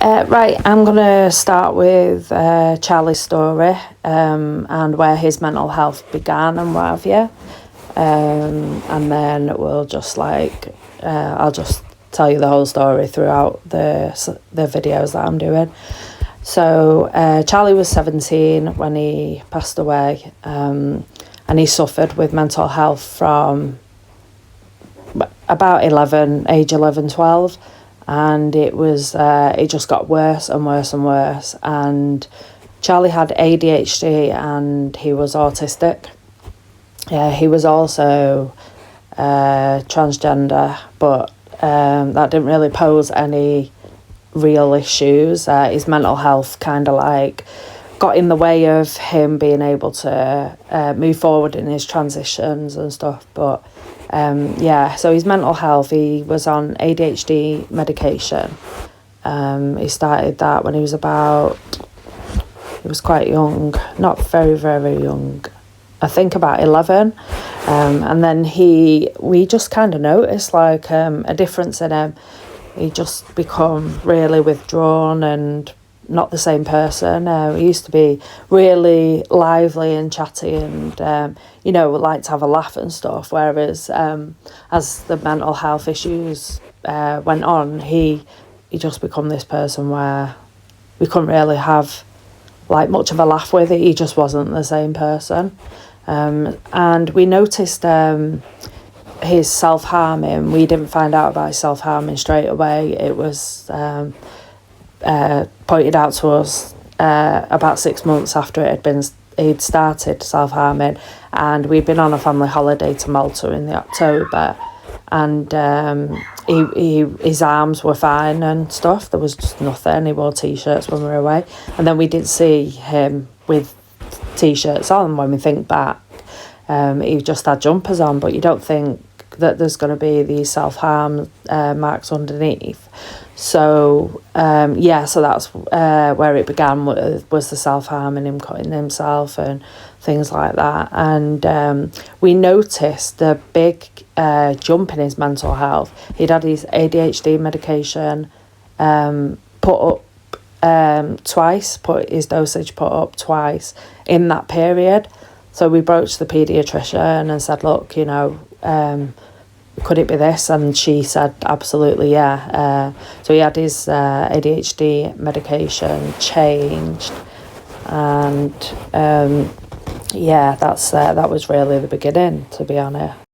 Right, I'm going to start with Charlie's story and where his mental health began and what have you. And then we'll just I'll just tell you the whole story throughout the videos that I'm doing. So Charlie was 17 when he passed away, and he suffered with mental health from about age 11, 12. And it just got worse and worse and worse. And Charlie had ADHD and he was autistic. He was also transgender, but that didn't really pose any real issues. His mental health kind of got in the way of him being able to move forward in his transitions and stuff. But so his mental health, he was on ADHD medication. He started that when he was quite young, not very, very young, I think about 11. And then we just kind of noticed a difference in him. He just become really withdrawn and not the same person. He used to be really lively and chatty and, would like to have a laugh and stuff. Whereas as the mental health issues went on, he just become this person where we couldn't really have much of a laugh with it. He just wasn't the same person. And we noticed his self-harming. We didn't find out about his self-harming straight away. It was pointed out to us about 6 months after he'd started self-harming, and we'd been on a family holiday to Malta in the October, and his arms were fine and stuff. There was just nothing. He wore t-shirts when we were away, and then we did see him with t-shirts on. When we think back, he just had jumpers on, but you don't think that there's going to be these self-harm marks underneath. So so that's where it began, was the self-harm and him cutting himself and things like that. And we noticed a big jump in his mental health. He'd had his ADHD medication put his dosage put up twice in that period. So we broached the paediatrician and said, look, could it be this? And she said, absolutely, yeah. So he had his ADHD medication changed. And that was really the beginning, to be honest.